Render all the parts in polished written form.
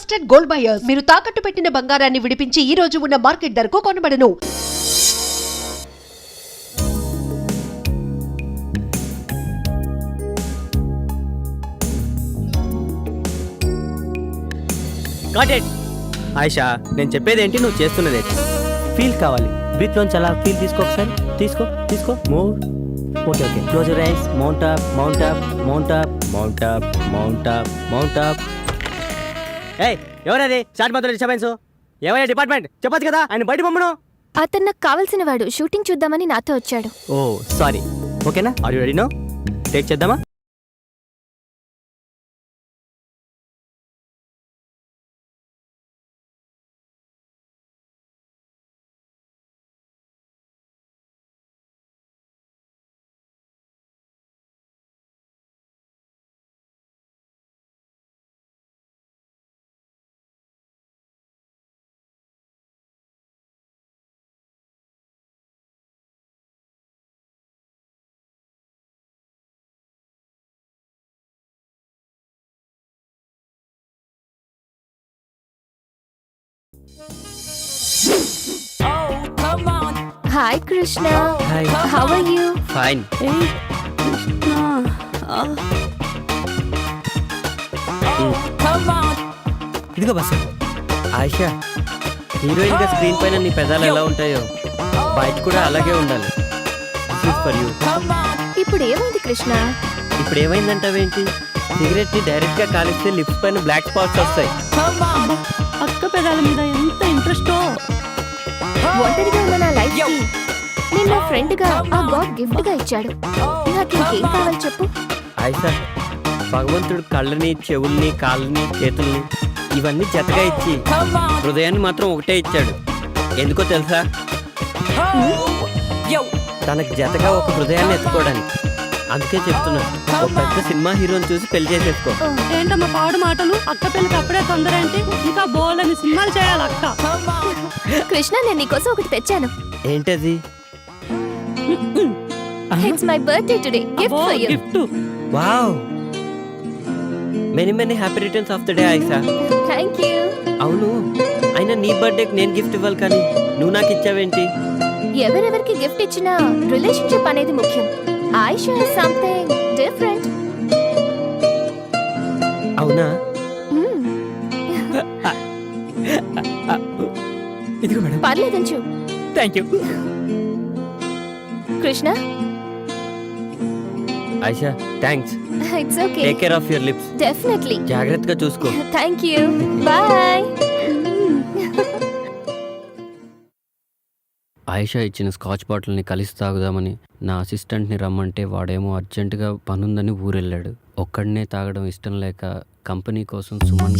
Trusted gold buyers. మీరు తాకట్టు పెట్టిన బంగారాన్ని విడిపించి ఈ రోజు ఉన్న మార్కెట్ ధరకు కొనబడను. ఆయిషా, నేను చెప్పేది ఏంటి, నువ్వు చేస్తున్నది ఏంటి? ఫీల్ కావాలి. బ్రీత్ లోంచి అలా ఫీల్ తీసుకో ఒకసారి. తీసుకో move. Okay close your eyes. Mount up mount up mount up mount up mount up mount up. ఏయ్, ఎవరది స్టార్ట్ మాత్రం డిస్టర్బెన్స్? ఏవయ్యా డిపార్ట్మెంట్, చెప్పొచ్చు కదా ఆయన బయట పంపను. అతను నాకు కావాల్సిన వాడు. షూటింగ్ చూద్దామని నాతో వచ్చాడు. Oh sorry. ఓకేనా, are you ready now? Take చేద్దామా? Hi Krishna. Hi. How are you? Fine. ఇదిగో బస్. ఆయిషా, హీరోయిన్ గా స్క్రీన్ పైన నీ పెదాలు ఎలా ఉంటాయో బయట కూడా అలాగే ఉండాలి. For you. ఇప్పుడు ఏమైంది కృష్ణ? ఇప్పుడు ఏమైందంటావేంటి? సిగరెట్ ని డైరెక్ట్ గా కాలిస్తే లిప్స్ పైన బ్లాక్ స్పాట్స్ వస్తాయి. అక్క పెదాల మీద ఎంత ఇంట్రెస్ట్. ఒంటరిగా ఉన్న నా లైఫ్ కి నేను నా ఫ్రెండ్ గా ఆ గాడ్ గిఫ్ట్ గా ఇచ్చాడు. నాకు ఇంకేం కావాలి చెప్పు. ఆయిషా, భగవంతుడు కళ్ళని, చెవుల్ని, కాళ్ళని, చేతుల్ని ఇవన్నీ జతగా ఇచ్చి హృదయాన్ని మాత్రం ఒకటే ఇచ్చాడు. ఎందుకో తెలుసా? తనకు జతగా ఒక హృదయాన్ని ఎత్తుకోవడానికి. అందుకే చెప్తున్నా, ఒక పెద్ద సినిమా హీరోని చూసి పెళ్లి చేసేసుకో. ఏంటమ్మా పాడు మాటలు? అక్క పెళ్ళికి అప్పుడే తొందర ఏంటి? ఇంకా బోలని సినిమాలు చేయాలి అక్క. కృష్ణ, నేను నీకోసం ఒకటి తెచ్చాను. ఏంటది? It's my birthday today. Gift for you. Gift. Wow, many many happy returns of the day Ayesha. Thank you. అవును, అయినా నీ బర్త్డేకి నేను గిఫ్ట్ ఇవ్వాలి కానీ నువ్వు నాకు ఇచ్చావేంటి? ఎవరెవరికి గిఫ్ట్ ఇచ్చినా రిలేషన్షిప్ అనేది ముఖ్యం. Ayesha is something different. అవునా? ఇదిగో మేడం. పర్లేదంచు. Thank you. Krishna, Ayesha, thanks. It's okay. Take care of your lips. Definitely. జాగ్రత్తగా చూసుకో. Thank you. బాయ్. ఆయిషా ఇచ్చిన స్కాచ్ బాటిల్ని కలిసి తాగుదామని నా అసిస్టెంట్ని రమ్మంటే వాడేమో అర్జెంటుగా పనుందని ఊరెళ్ళాడు. ఒక్కడనే తాగడం ఇష్టం లేక కంపెనీ కోసం సుమన్.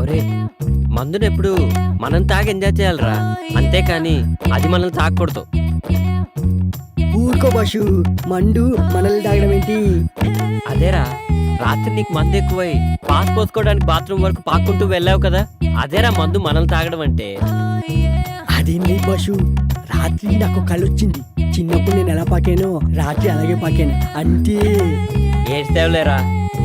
ఒరే, మందుని ఎప్పుడు మనం తాగి ఎంజాయ్ చేయాలరా, అంతేకాని అది మనల్ని తాగకూడదు. ఊరుకో బాషు, మండు మనల్ని తాగడం ఏంటి? అదేరా, రాత్రి నీకు మందు ఎక్కువై పాస్ పోసుకోవడానికి బాత్రూమ్ వరకు పాక్కుంటూ వెళ్ళావు కదా, అదేరా మందు మనల్ని తాగడం అంటే. అదేం లేదు బాషు, రాత్రి నాకు కళ్ళు వచ్చింది. చిన్నప్పుడు నేను ఎలా పాకానో రాత్రి అలాగే పాకాను అంతే. ఏడ్చేవలేరా,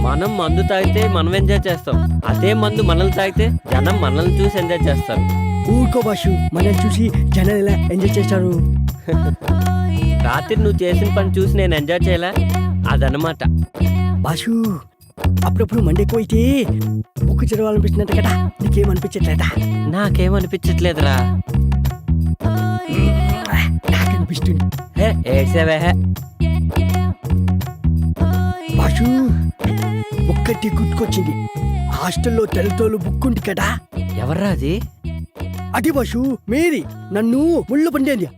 మనం మందు తాగితే మనం ఎంజాయ్ చేస్తాం, అదే మందు మనల్ని తాగితే జనం మనల్ని చూసి ఎంజాయ్ చేస్తారు. ఊరుకో బాషు, మనల్ని చూసి జనాలు ఎలా ఎంజాయ్ చేస్తారు? రాత్రి నువ్వు చేసిన పని చూసి నేను ఎంజాయ్ చేయలే, అదనమాట. బాషు, అప్పుడప్పుడు మండి ఎక్కువైతే బుక్కు చదవాలనిపిస్తున్నట్టు కదా, నీకేమనిపించట్లేదా? నాకేమనిపించట్లేదురా. నాకు అనిపిస్తుంది. ఏడ్చేవే. బాషు, ఒక్కటి గుర్తుకొచ్చింది. హాస్టల్లో తెలతోలు బుక్ ఉంది కదా. ఎవర్రా అది? అది బాషు, మేరీ నన్ను ముళ్ళు పండేది.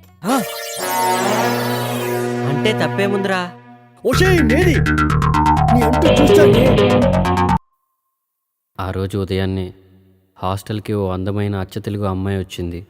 అంటే తప్పేముందిరా? ఓషే మేరీ, నీ అంటూ చూస్తానే. ఆ రోజు ఉదయాన్నే హాస్టల్కి ఓ అందమైన అచ్చ తెలుగు అమ్మాయి వచ్చింది.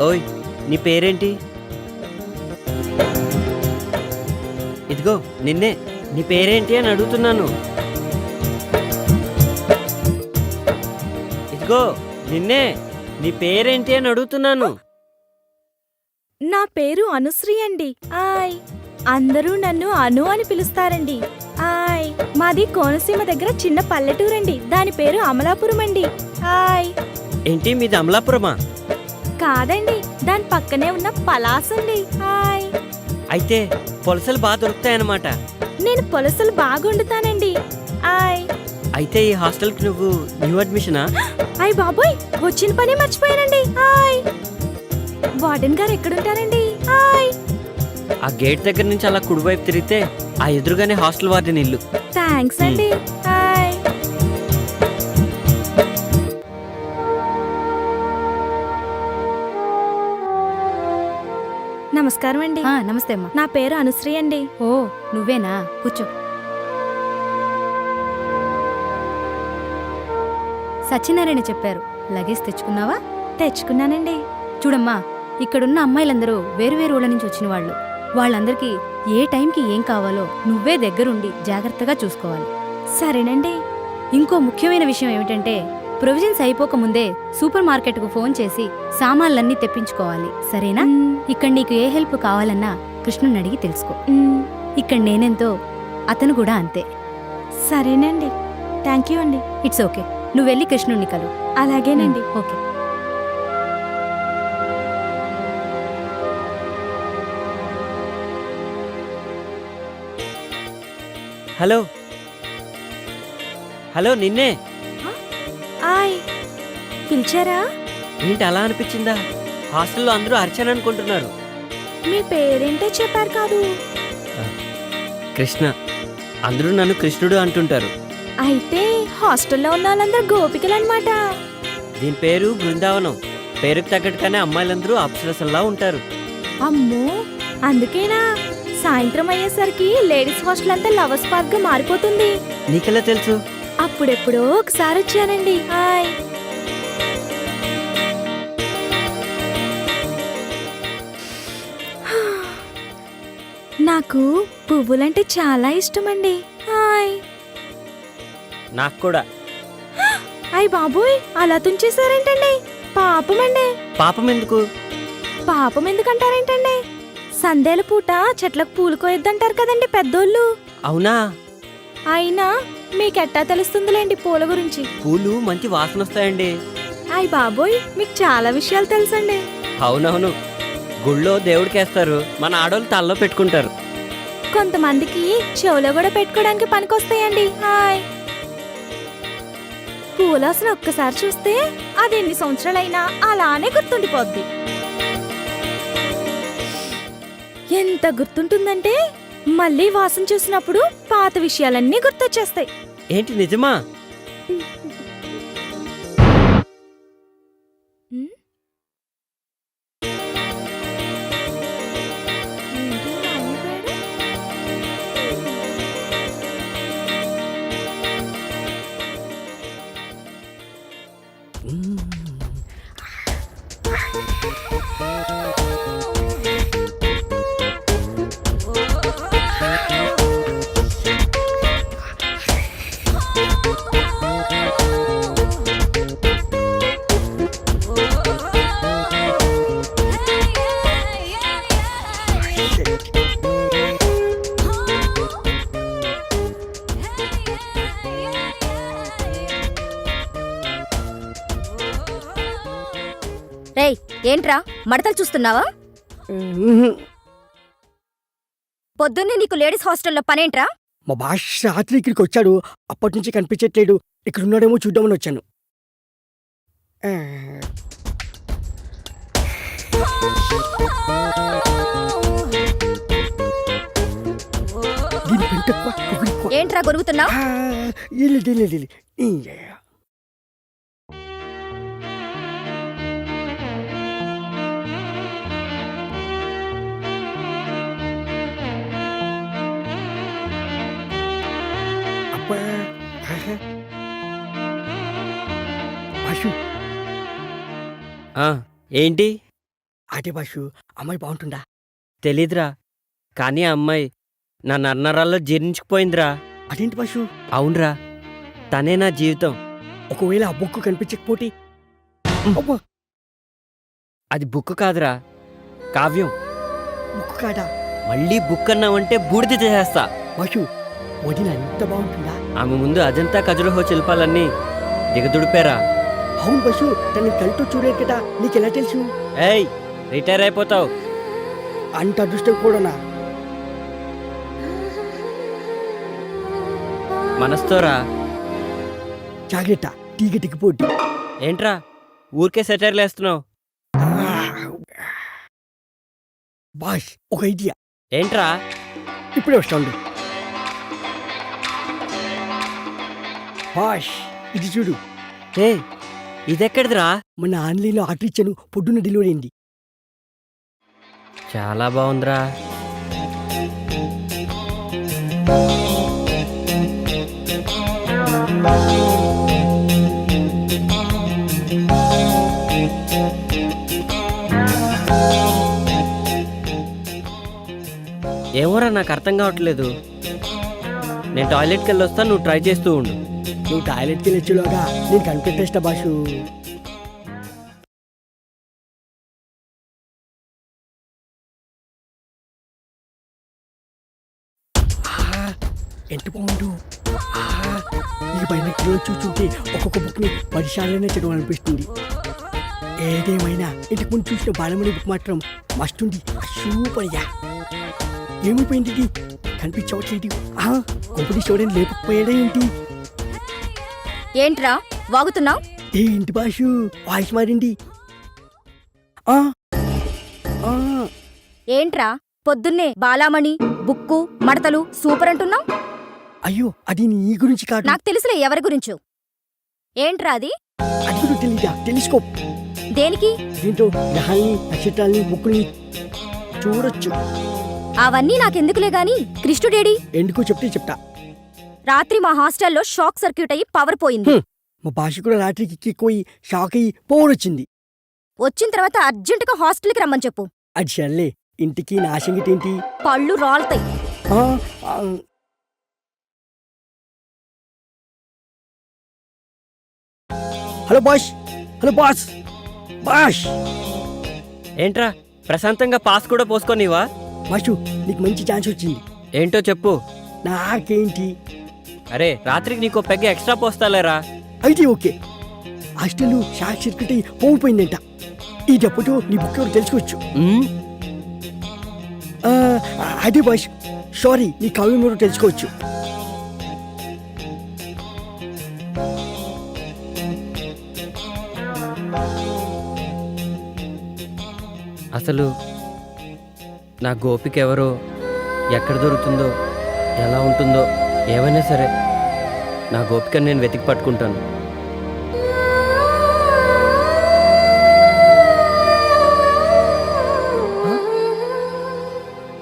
ఓయ్, నీ పేరేంటి? ఇదిగో నిన్నే. నీ పేరేంటి అని అడుగుతున్నాను. ఇదిగో నిన్నే. నీ పేరేంటి అని అడుగుతున్నాను. నా పేరు అనుశ్రీ అండి. ఆయ్, అందరూ నన్ను అను అని పిలుస్తారండి. ఆయ్, మాది కోనసీమ దగ్గర చిన్న పల్లెటూరండి. దాని పేరు అమలాపురం అండి. ఆయ్. ఏంటి మీది అమలాపురమా? కాదండి, దాని పక్కనే ఉన్న పలాస్ అండి. ఆయ్. అయితే పొలసలు బాగా దొరుకుతాయన్నమాట. నేను పులసలు బాగా వండుతానండి. ఆయ్. అయితే ఈ హాస్టల్కి నువ్వు న్యూ అడ్మిషనా? అయ్ బాబోయ్, వచ్చిన పని మర్చిపోయానండి. ఆయ్. వార్డెన్ గారు ఎక్కడుంటారండి? ఆయ్. ఆ గేట్ దగ్గర నుంచి అలా కుడివైపు తిరిగితే ఆ ఎదురుగానే హాస్టల్ వార్డెన్ ఇల్లు. థ్యాంక్స్ అండి. ఆయ్. నమస్కారం అండి. నమస్తే అమ్మా. నా పేరు అనుశ్రీ అండి. ఓ, నువ్వేనా? కూర్చో. సత్యనారాయణ చెప్పారు, లగేజ్ తెచ్చుకున్నావా? తెచ్చుకున్నానండి. చూడమ్మా, ఇక్కడున్న అమ్మాయిలందరూ వేరువేరు ఊళ్ళ నుంచి వచ్చిన వాళ్ళు. వాళ్ళందరికీ ఏ టైంకి ఏం కావాలో నువ్వే దగ్గరుండి జాగ్రత్తగా చూసుకోవాలి. సరేనండి. ఇంకో ముఖ్యమైన విషయం ఏమిటంటే, ప్రొవిజన్స్ అయిపోకముందే సూపర్ మార్కెట్కు ఫోన్ చేసి సామాన్లన్నీ తెప్పించుకోవాలి. సరేనా? ఇక్కడ నీకు ఏ హెల్ప్ కావాలన్నా కృష్ణుని అడిగి తెలుసుకో. ఇక్కడ నేనెంతో అతను కూడా అంతే. సరేనండి. థ్యాంక్ యూ అండి. It's okay. నువ్వు వెళ్ళి కృష్ణుణ్ణి కలు. అలాగేనండి. ఓకే. హలో హలో, నిన్నే. ఆయ్, పిలిచారా? ఏంటి అలా అనిపించిందా? హాస్టల్లో అందరూ అర్చన అనుకుంటున్నారు. మీ పేరేంటో చెప్పారు కాదు. కృష్ణ. అందరూ నన్ను కృష్ణుడు అంటుంటారు. అయితే హాస్టల్లో ఉన్న వాళ్ళందరూ గోపికలు అనమాట. దీని పేరు బృందావనం. పేరుకు తగ్గట్టుగానే అమ్మాయిలందరూ అప్సరసల్లా ఉంటారు. అమ్మో, అందుకేనా సాయంత్రం అయ్యేసరికి లేడీస్ హాస్టల్ అంతా లవర్స్ పార్క్ గా మారిపోతుంది? నీకెలా తెలుసు? అప్పుడెప్పుడో ఒకసారి వచ్చానండి. హాయ్. నాకు పువ్వులంటే చాలా ఇష్టమండి. హాయ్. నాకు కూడా. అయ్ బాబోయ్, అలా తుంచేశారేంటండి? పాపమండి. పాపం ఎందుకు? పాపం ఎందుకంటారేంటండి? సందేల పూట చెట్లకు పూలు కోయొద్దంటారు కదండి పెద్దోళ్ళు. అవునా? అయినా మీకెట్టా తెలుస్తుందిలేండి పూల గురించి. పూలు మంచి వాసన వస్తాయండి. అయ్ బాబోయ్, మీకు చాలా విషయాలు తెలుసండి. అవునవును. గుళ్ళో దేవుడికేస్తారు, మన ఆడోళ్ళు తల్లో పెట్టుకుంటారు. కొంతమందికి చెవులో కూడా పెట్టుకోవడానికి పనికొస్తాయండి. హాయ్. పూలాసన ఒక్కసారి చూస్తే అది ఎన్ని సంవత్సరాలైనా అలానే గుర్తుండిపోద్ది. ఎంత గుర్తుంటుందంటే మళ్ళీ వాసన చూసినప్పుడు పాత విషయాలన్నీ గుర్తొచ్చేస్తాయి. ఏంటి నిజమా? ఉమ్. ఏంటి మాయమైపోయాడు? రేయ్, ఏంట్రా మడతలు చూస్తున్నావా? పొద్దున్నే నీకు లేడీస్ హాస్టల్లో పనేంట్రా? మా బాష్ రాత్రి ఇక్కడికి వచ్చాడు. అప్పటి నుంచి కనిపించట్లేడు. ఇక్కడ ఉన్నాడేమో చూద్దామని వచ్చాను. దీని పెంట ఎక్కువ, పొగరు ఎక్కువ. ఏంట్రా గొరుగుతున్నావు? ఇల్లు. అబ్బా. బాషు, ఏంటి? అదే బాషు అమ్మాయి బాగుంటుందా? తెలీదురా, కానీ ఆ అమ్మాయి నా నన్నరాల్లో జీర్ణించుకుపోయిందిరా. అదేంటి బాషు? అవునరా, తనే నా జీవితం. ఒకవేళ ఆ బుక్ కనిపించకపోతే? అబ్బా, అది బుక్ కాదురా, కావ్యం. బుక్ కాదా? మళ్ళీ బుక్ అన్నావంటే బూడిద చేసేస్తా. బాషు వదిన ఎంత బాగుంటుందా? ఆమె ముందు అజంతా ఖజురహో శిల్పాలన్నీ దిగదుడిపారా. అవును బాషు, తన కళ్ళతో చూడలేదు కదా, నీకెలా తెలుసు? ఏయ్, రిటైర్ అయిపోతావు. అంత అదృష్టం కూడానా? మనస్తోరా. జాగ్రత్త, తీగ దిగిపోద్ది. ఏంట్రా ఊరికే సెటైర్లు వేస్తున్నావు? బాష్, ఒక ఐడియా. ఏంట్రా? ఇప్పుడే వస్తాడు. బాష్, ఇది చూడు. ఏ, ఇదెక్కడిదిరా? మన ఆన్లైన్లో ఆర్డర్ ఇచ్చాను, పొద్దున్న డెలివరీ అయింది. చాలా బాగుందిరా. ఏమోరా, నాకు అర్థం కావట్లేదు. నేను టాయిలెట్కి వెళ్ళి వస్తా, నువ్వు ట్రై చేస్తూ ఉండు. నువ్వు టాయిలెట్కి వెళ్ళొచ్చులోగా నేను కనిపెట్టేస్తా బాషు. ఎంత బాగుండు. ఈ పైన చూస్తుంటే ఒక్కొక్క బుక్ని 10 సార్లనే చదవాలనిపిస్తుంది. ఏదేమైనా ఇంటికి ముందు చూసిన బాలమణి బుక్ మాత్రం మస్తుంది. సూపర్గా. ఏమైపోయింది ఇది? కనిపించవట్లేదు. కొంపటి చూడని లేకపోయాడా ఏంటి? ఏంట్రా వాగుతున్నావు? ఏంటి బాషు వాయిస్ మారింది? ఆ, ఆ, ఏంట్రా పొద్దున్నే బాలామణి బుక్కు మడతలు సూపర్ అంటున్నావు? అయ్యో, అది నీ గురించి కాదు. నాకు తెలుసులే ఎవరి గురించో. ఏంట్రా అది? అది కూడా తెలీదా? టెలిస్కోప్. దేనికి? దీంతో గ్రహాల్ని, నక్షత్రాల్ని, బుక్కుల్ని చూడొచ్చు. అవన్నీ నాకెందుకులే గాని కృష్ణుడేడి? ఎందుకో చెప్తే చెప్తా. రాత్రి మా హాస్టల్లో షాక్ సర్క్యూట్ అయ్యి పవర్ పోయింది. మా భాష కూడా రాత్రికి ఎక్కిపోయి షాక్ అయ్యి పోరొచ్చింది. వచ్చిన తర్వాత అర్జెంటుగా హాస్టల్కి రమ్మని చెప్పు. అది సర్లే, ఇంటికి నా సంగతి ఏంటి? పళ్ళు రాలుతాయి. ఆ, ఆ, హలో బాష్, హలో బాస్, బాష్. ఏంట్రా ప్రశాంతంగా పాస్ కూడా పోసుకోనివా? బాషు, నీకు మంచి ఛాన్స్ వచ్చింది. ఏంటో చెప్పు. నాకేంటి? అరే, రాత్రికి నీకో పెగ్గ ఎక్స్ట్రా పోస్తాలేరా. అయితే ఓకే. హాస్టల్ షాక్ సర్క్యూట్ అయ్యి పోయిపోయిందంట. ఈ డబ్బుతో నీ బుక్ ఎవరు తెలుసుకోవచ్చు. ఉమ్, ఆ, అదే బాష్, సారీ, నీ కావ్యం ఎవరు తెలుసుకోవచ్చు. అసలు నా గోపిక ఎవరో, ఎక్కడ దొరుకుతుందో, ఎలా ఉంటుందో, ఏమైనా సరే నా గోపికను నేను వెతికి పట్టుకుంటాను.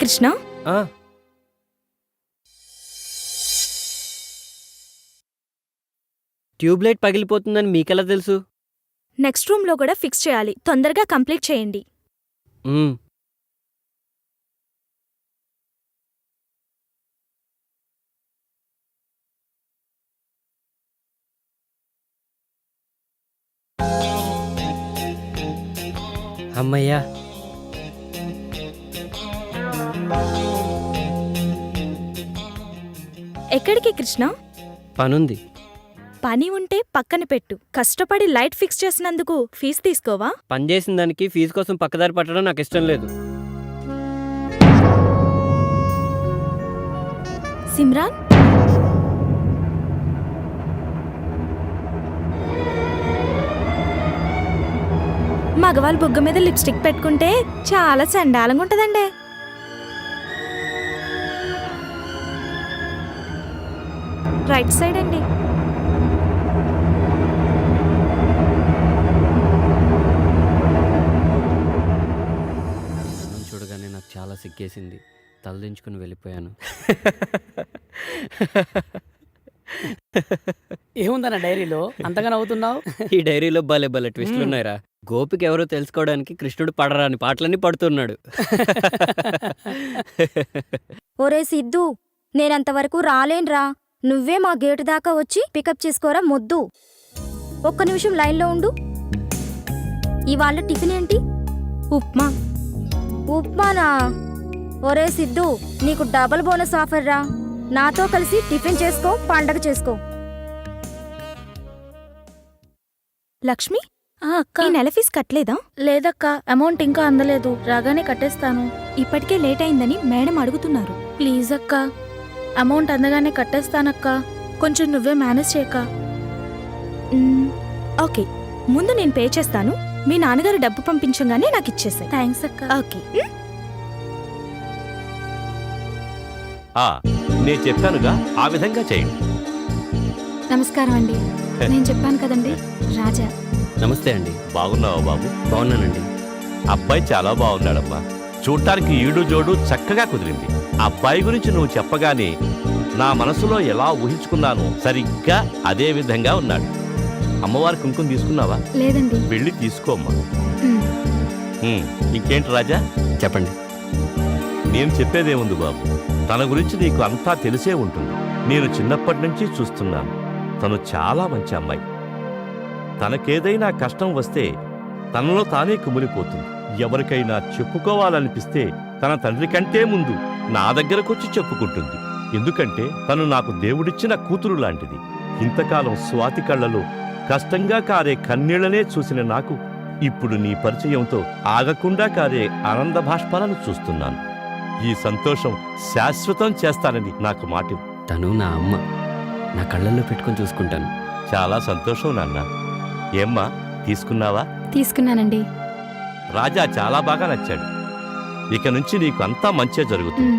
కృష్ణ, ఆ, ట్యూబ్లైట్ పగిలిపోతుందని మీకెలా తెలుసు? నెక్స్ట్ రూమ్ లో కూడా ఫిక్స్ చేయాలి. తొందరగా కంప్లీట్ చేయండి. ఉమ్, అమ్మయ్యా. ఎక్కడికి కృష్ణ? పనుంది. పని ఉంటే పక్కన పెట్టు. కష్టపడి లైట్ ఫిక్స్ చేసినందుకు ఫీజు తీసుకోవా? పని చేసిన దానికి ఫీజు కోసం పక్కదారి పట్టడం నాకు ఇష్టం లేదు. సిమ్రాన్, మగవాళ్ళ బుగ్గ మీద లిప్స్టిక్ పెట్టుకుంటే చాలా చండాలంగా ఉంటదండి. రైట్ సైడ్ అండి. నన్ను చూడగానే నాకు చాలా సిగ్గేసింది. తలదించుకుని వెళ్ళిపోయాను. ఏముందన్న డైరీలో అంతగా నవ్వుతున్నావు? ఈ డైరీలో భలే భలే ట్విస్టులు ఉన్నాయిరా. గోపికి ఎవరో తెలుసుకోవడానికి కృష్ణుడు పడరాని పాటలన్నీ పడుతున్నాడు. ఒరే సిద్ధు, నేనంతవరకు రాలేన్రా. నువ్వే మా గేటు దాకా వచ్చి పికప్ చేసుకోరా మొద్దు. ఒక్క నిమిషం లైన్లో ఉండు. ఇవాళ టిఫిన్ ఏంటి? ఉప్మా. ఉప్మానా? ఒరే సిద్ధు, నీకు డబుల్ బోనస్ ఆఫర్ రా. నాతో కలిసి టిఫిన్ చేసుకో, పండగ చేసుకో. లక్ష్మి, అక్క ఈ నెల ఫీజు కట్టలేదా? లేదక్క, అమౌంట్ ఇంకా అందలేదు. రాగానే కట్టేస్తాను. ఇప్పటికే లేట్ అయిందని మేడం అడుగుతున్నారు. ప్లీజ్ అక్క, అమౌంట్ అందగానే కట్టేస్తానక్క. కొంచెం నువ్వే మేనేజ్ చేయక. ఓకే, ముందు నేను పే చేస్తాను. మీ నాన్నగారు డబ్బు పంపించగానే నాకు ఇచ్చేసాయి. థ్యాంక్స్ అక్క. ఓకే. నేను చెప్పానుగా, ఆ విధంగా చేయండి. నమస్కారం అండి. నేను చెప్పాను కదండి, రాజా. నమస్తే అండి. బాగున్నావా బాబు? బాగున్నానండి. అబ్బాయి చాలా బాగున్నాడమ్మా. చూడటానికి ఈడు జోడు చక్కగా కుదిరింది. అబ్బాయి గురించి నువ్వు చెప్పగానే నా మనసులో ఎలా ఊహించుకున్నానో సరిగ్గా అదే విధంగా ఉన్నాడు. అమ్మవారి కుంకుమ తీసుకున్నావా? లేదండి. వెళ్ళి తీసుకోమ్మా. ఇంకేంటి రాజా? చెప్పండి. నేను చెప్పేదేముంది బాబు, తన గురించి నీకు అంతా తెలిసే ఉంటుంది. నేను చిన్నప్పటి నుంచి చూస్తున్నాను. తను చాలా మంచి అమ్మాయి. తనకేదైనా కష్టం వస్తే తనలో తానే కుమిలిపోతుంది. ఎవరికైనా చెప్పుకోవాలనిపిస్తే తన తండ్రి కంటే ముందు నా దగ్గరకొచ్చి చెప్పుకుంటుంది. ఎందుకంటే తను నాకు దేవుడిచ్చిన కూతురు లాంటిది. ఇంతకాలం స్వాతి కళ్ళలో కష్టంగా కారే కన్నీళ్లనే చూసిన నాకు ఇప్పుడు నీ పరిచయంతో ఆగకుండా కారే ఆనంద భాష్పాలను చూస్తున్నాను. ఈ సంతోషం శాశ్వతం చేస్తానని నాకు మాట. తను నా అమ్మ. నా కళ్ళల్లో పెట్టుకొని చూసుకుంటాను. చాలా సంతోషం నాన్న. ఏమ్మా, తీసుకున్నావా? తీసుకున్నానండి. రాజా చాలా బాగా నచ్చాడు. ఇక నుంచి నీకు అంతా మంచే జరుగుతుంది.